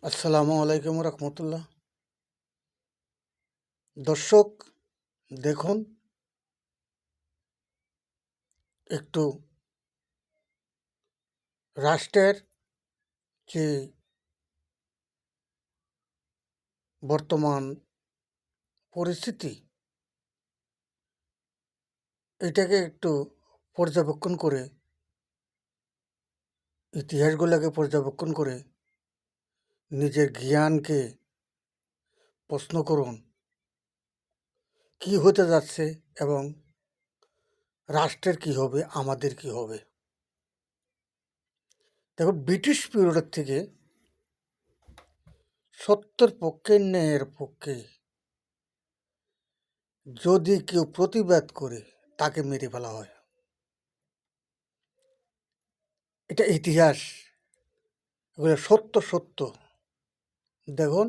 আসসালামু আলাইকুম রহমতুল্লাহ। দর্শক, দেখুন, একটু রাষ্ট্রের যে বর্তমান পরিস্থিতি, এটাকে একটু পর্যবেক্ষণ করে, ইতিহাসগুলোকে পর্যবেক্ষণ করে নিজের জ্ঞানকে প্রশ্ন করুন, কি হতে যাচ্ছে এবং রাষ্ট্রের কি হবে, আমাদের কি হবে। দেখো, ব্রিটিশ পিরিয়ডের থেকে সত্যের পক্ষে, ন্যায়ের পক্ষে যদি কেউ প্রতিবাদ করে, তাকে মেরে ফেলা হয়। এটা ইতিহাস, এগুলো সত্য সত্য। দেখুন,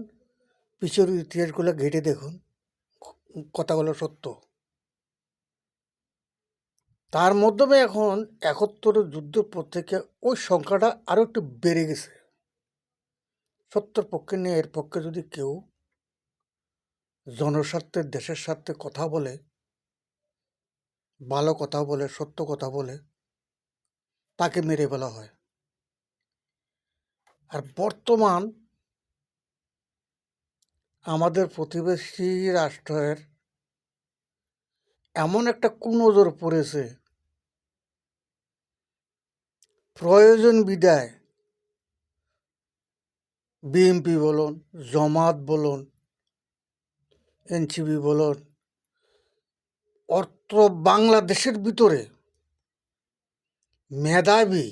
পিছের ইতিহাসগুলো ঘেঁটে দেখুন, কথাগুলো সত্য। তার মাধ্যমে এখন ৭১ যুদ্ধের পর থেকে ওই সংখ্যাটা আরও একটু বেড়ে গেছে। সত্যের পক্ষে, ন্যায়ের পক্ষে যদি কেউ জনস্বার্থে, দেশের স্বার্থে কথা বলে, ভালো কথা বলে, সত্য কথা বলে, তাকে মেরে ফেলা হয়। আর বর্তমান আমাদের প্রতিবেশী রাষ্ট্রের এমন একটা কুনজর পড়েছে, প্রয়োজন বিদায় বিএনপি বলুন, জামাত বলুন, এনসিপি বলুন, অর্থ বাংলাদেশের ভিতরে মেধাবী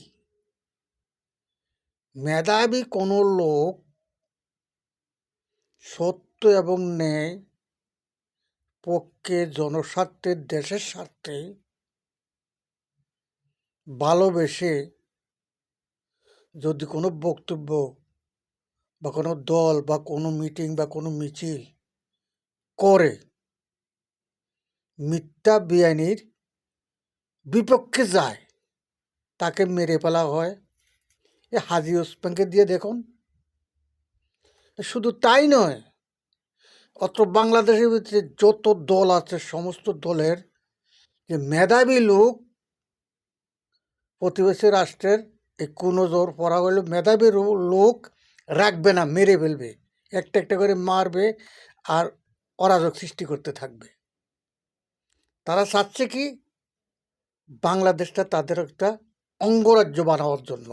মেধাবী কোনো লোক সত্য এবং ন্যায় পক্ষে, জনস্বার্থে, দেশের স্বার্থে ভালোবেসে যদি কোনো বক্তব্য বা কোনো দল বা কোনো মিটিং বা কোনো মিছিল করে, মিথ্যা বেআইনির বিপক্ষে যায়, তাকে মেরে ফেলা হয়। এ হাজী ওসমানকে দিয়ে দেখুন। শুধু তাই নয়, অত্র বাংলাদেশের ভিতরে যত দল আছে, সমস্ত দলের যে মেধাবী লোক প্রতিবেশী রাষ্ট্রের এই কুনজর পড়া হলে মেধাবী লোক রাখবে না, মেরে ফেলবে, একটা একটা করে মারবে আর অরাজক সৃষ্টি করতে থাকবে। তারা চাচ্ছে কি, বাংলাদেশটা তাদের একটা অঙ্গরাজ্য বানাবার জন্য।